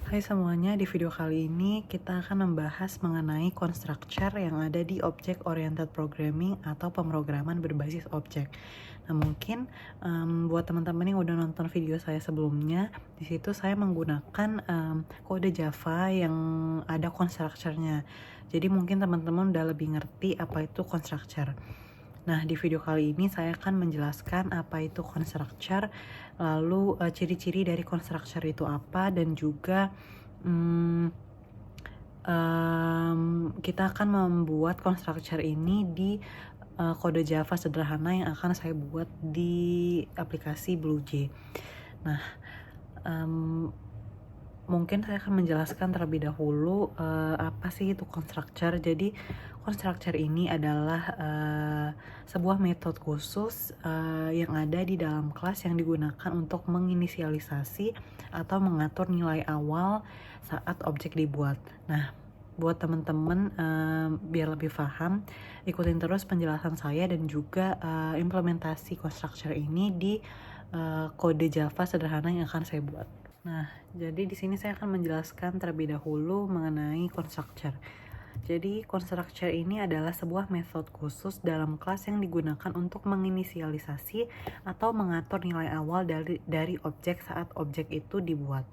Hai semuanya, di video kali ini kita akan membahas mengenai constructor yang ada di Object Oriented Programming atau pemrograman berbasis objek. Nah mungkin buat teman-teman yang udah nonton video saya sebelumnya, di situ saya menggunakan kode Java yang ada constructor-nya. Jadi mungkin teman-teman udah lebih ngerti apa itu constructor. Nah, di video kali ini saya akan menjelaskan apa itu constructor, lalu ciri-ciri dari constructor itu apa, dan juga kita akan membuat constructor ini di kode Java sederhana yang akan saya buat di aplikasi BlueJ. Nah, mungkin saya akan menjelaskan terlebih dahulu apa sih itu constructor. Jadi constructor ini adalah sebuah metode khusus yang ada di dalam kelas yang digunakan untuk menginisialisasi atau mengatur nilai awal saat objek dibuat. Nah, buat teman-teman biar lebih paham, ikutin terus penjelasan saya dan juga implementasi constructor ini di kode Java sederhana yang akan saya buat. Nah, jadi di sini saya akan menjelaskan terlebih dahulu mengenai constructor. Jadi, constructor ini adalah sebuah metode khusus dalam kelas yang digunakan untuk menginisialisasi atau mengatur nilai awal dari objek saat objek itu dibuat.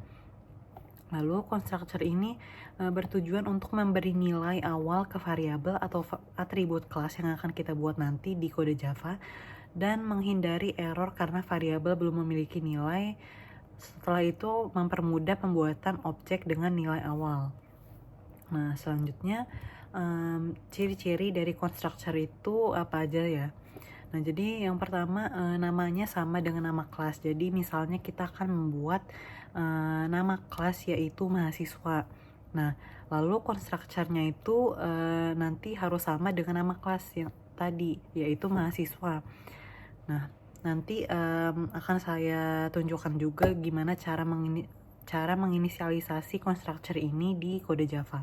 Lalu, constructor ini bertujuan untuk memberi nilai awal ke variabel atau atribut kelas yang akan kita buat nanti di kode Java dan menghindari error karena variabel belum memiliki nilai. Setelah itu mempermudah pembuatan objek dengan nilai awal. Nah, selanjutnya ciri-ciri dari constructor itu apa aja ya? Nah, jadi yang pertama namanya sama dengan nama kelas. Jadi misalnya kita akan membuat nama kelas yaitu mahasiswa. Nah, lalu constructor-nya itu nanti harus sama dengan nama kelas yang tadi, yaitu mahasiswa. Nah, nanti akan saya tunjukkan juga gimana cara menginisialisasi constructor ini di kode Java.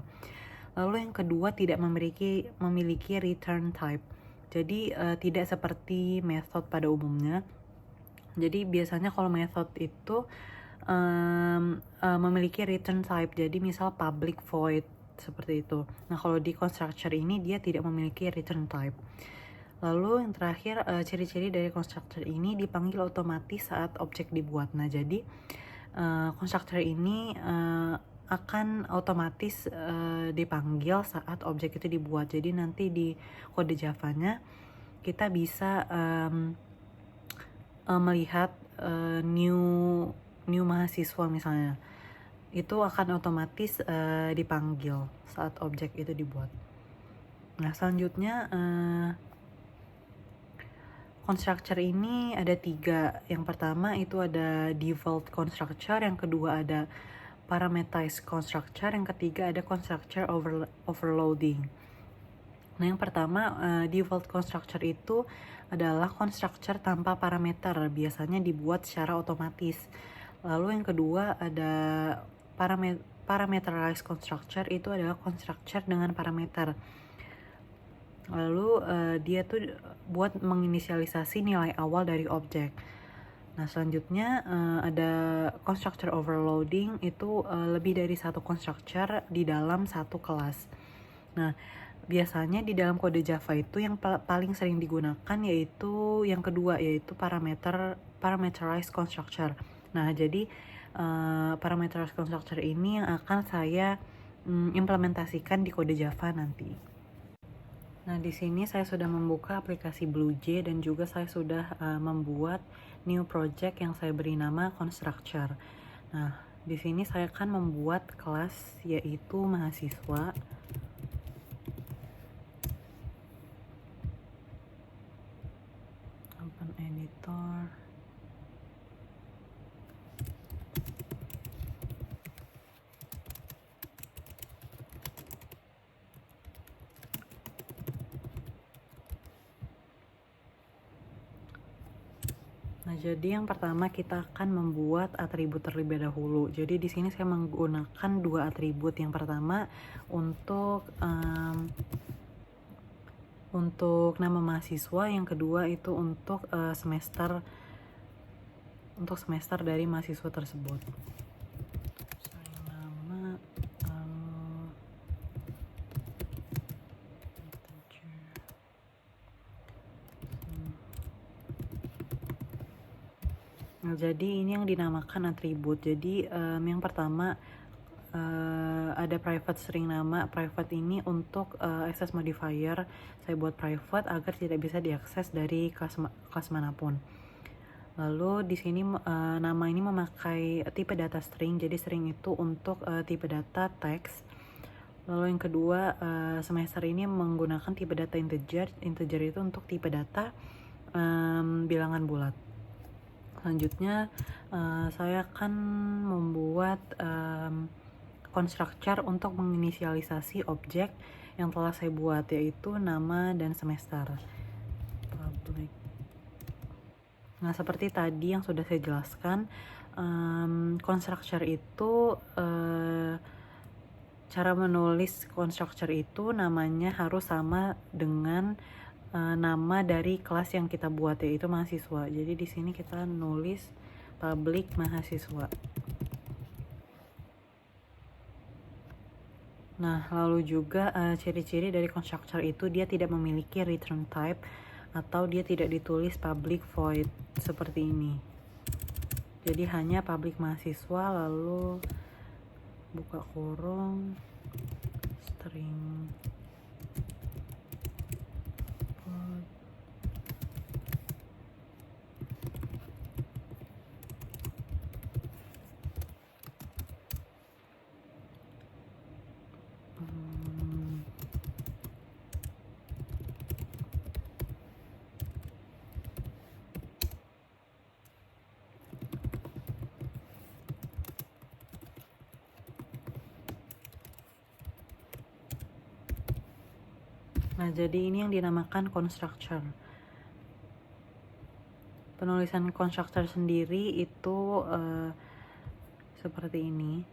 Lalu yang kedua, tidak memiliki return type. Jadi tidak seperti method pada umumnya. Jadi biasanya kalau method itu memiliki return type. Jadi misal public void seperti itu. Nah, kalau di constructor ini dia tidak memiliki return type. Lalu yang terakhir, ciri-ciri dari constructor ini dipanggil otomatis saat objek dibuat. Nah, jadi constructor ini akan otomatis dipanggil saat objek itu dibuat. Jadi nanti di kode Java-nya kita bisa melihat new mahasiswa misalnya. Itu akan otomatis dipanggil saat objek itu dibuat. Nah, selanjutnya constructor ini ada 3. Yang pertama itu ada default constructor, yang kedua ada parameterized constructor, yang ketiga ada constructor overloading. Nah, yang pertama default constructor itu adalah constructor tanpa parameter, biasanya dibuat secara otomatis. Lalu yang kedua ada parameterized constructor, itu adalah constructor dengan parameter. Lalu dia tuh buat menginisialisasi nilai awal dari objek. Nah, selanjutnya ada constructor overloading, itu lebih dari satu constructor di dalam satu kelas. Nah, biasanya di dalam kode Java itu yang paling sering digunakan yaitu yang kedua, yaitu parameterized constructor. Nah, jadi parameterized constructor ini yang akan saya implementasikan di kode Java nanti. Nah, di sini saya sudah membuka aplikasi BlueJ dan juga saya sudah membuat new project yang saya beri nama constructor. Nah, di sini saya akan membuat kelas yaitu mahasiswa. Open editor. Nah, jadi yang pertama kita akan membuat atribut terlebih dahulu. Jadi di sini saya menggunakan 2 atribut. Yang pertama untuk nama mahasiswa, yang kedua itu untuk semester dari mahasiswa tersebut. Jadi ini yang dinamakan atribut. Jadi yang pertama ada private string nama. Private ini untuk access modifier. Saya buat private agar tidak bisa diakses dari kelas manapun. Lalu di sini nama ini memakai tipe data string. Jadi string itu untuk tipe data teks. Lalu yang kedua, semester ini menggunakan tipe data integer. Integer itu untuk tipe data bilangan bulat. Selanjutnya saya akan membuat constructor untuk menginisialisasi objek yang telah saya buat, yaitu nama dan semester. Public. Nah, seperti tadi yang sudah saya jelaskan, constructor itu cara menulis constructor itu namanya harus sama dengan nama dari kelas yang kita buat, yaitu mahasiswa. Jadi di sini kita nulis public mahasiswa. Nah, lalu juga ciri-ciri dari constructor itu dia tidak memiliki return type atau dia tidak ditulis public void seperti ini. Jadi hanya public mahasiswa, lalu buka kurung string void. Nah, jadi ini yang dinamakan constructor. Penulisan constructor sendiri itu seperti ini.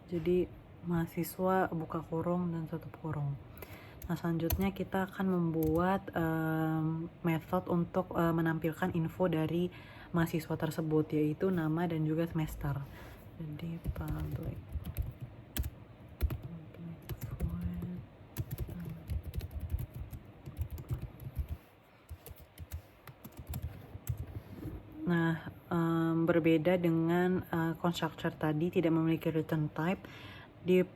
Jadi mahasiswa buka kurung dan tutup kurung. Nah, selanjutnya kita akan membuat method untuk menampilkan info dari mahasiswa tersebut, yaitu nama dan juga semester. Jadi public void. Nah, berbeda dengan constructor tadi tidak memiliki return type, di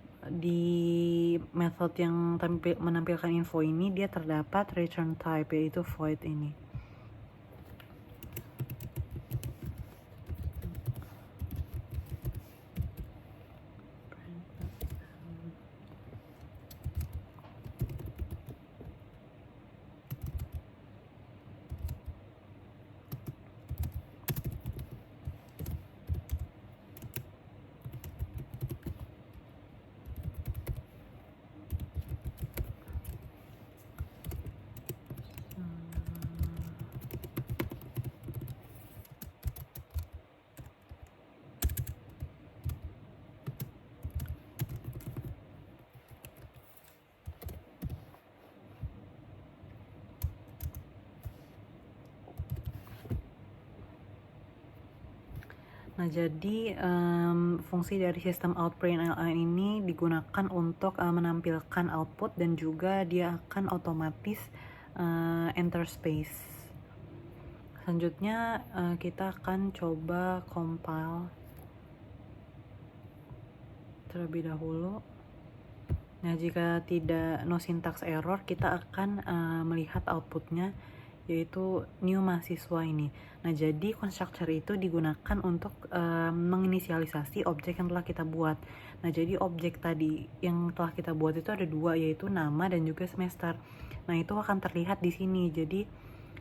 method yang menampilkan info ini dia terdapat return type, yaitu void ini. Nah, jadi fungsi dari sistem outprint ini digunakan untuk menampilkan output dan juga dia akan otomatis enter space. Selanjutnya kita akan coba compile terlebih dahulu. Nah, jika tidak no syntax error, kita akan melihat outputnya, yaitu new mahasiswa ini. Nah, jadi constructor itu digunakan untuk menginisialisasi objek yang telah kita buat. Nah, jadi objek tadi yang telah kita buat itu ada dua, yaitu nama dan juga semester. Nah, itu akan terlihat di sini. Jadi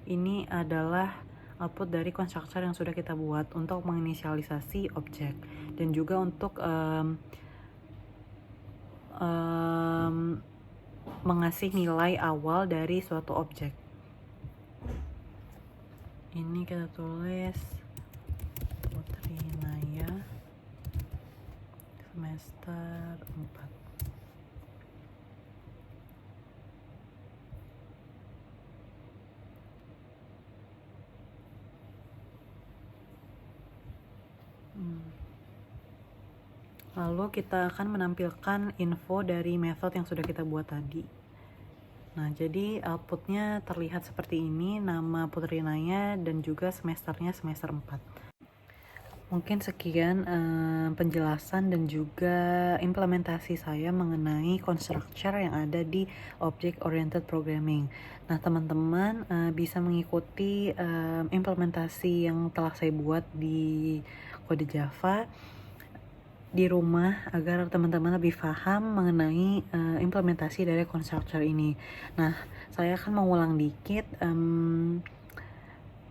ini adalah output dari constructor yang sudah kita buat untuk menginisialisasi objek dan juga untuk mengasih nilai awal dari suatu objek. Ini kita tulis Putri Naya semester 4. Lalu kita akan menampilkan info dari method yang sudah kita buat tadi. Nah, jadi outputnya terlihat seperti ini, nama Putrinanya dan juga semesternya semester 4. Mungkin sekian penjelasan dan juga implementasi saya mengenai constructor yang ada di Object Oriented Programming. Nah, teman-teman bisa mengikuti implementasi yang telah saya buat di kode Java di rumah agar teman-teman lebih paham mengenai implementasi dari constructor ini. Nah, saya akan mengulang dikit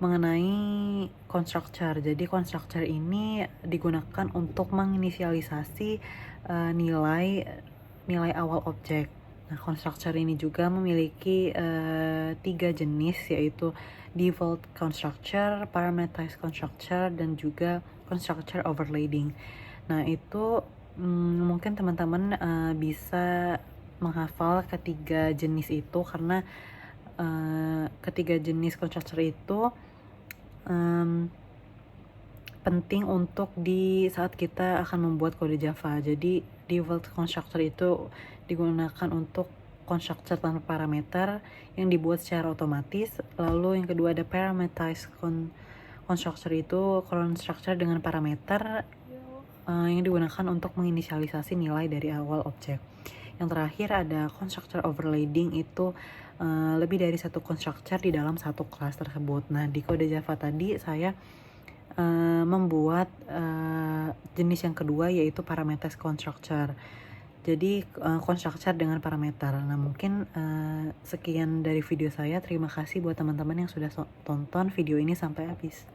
mengenai constructor. Jadi constructor ini digunakan untuk menginisialisasi nilai awal objek. Nah, constructor ini juga memiliki 3 jenis, yaitu default constructor, parameterized constructor, dan juga constructor overloading. Nah, itu mungkin teman-teman bisa menghafal ketiga jenis itu karena ketiga jenis constructor itu penting untuk di saat kita akan membuat kode Java. Jadi default constructor itu digunakan untuk constructor tanpa parameter yang dibuat secara otomatis. Lalu yang kedua ada parameterized constructor, itu constructor dengan parameter yang digunakan untuk menginisialisasi nilai dari awal objek. Yang terakhir ada constructor overloading, itu lebih dari satu constructor di dalam satu kelas tersebut. Nah, di kode Java tadi saya membuat jenis yang kedua, yaitu parameterized constructor. Jadi constructor dengan parameter. Nah, mungkin sekian dari video saya. Terima kasih buat teman-teman yang sudah tonton video ini sampai habis.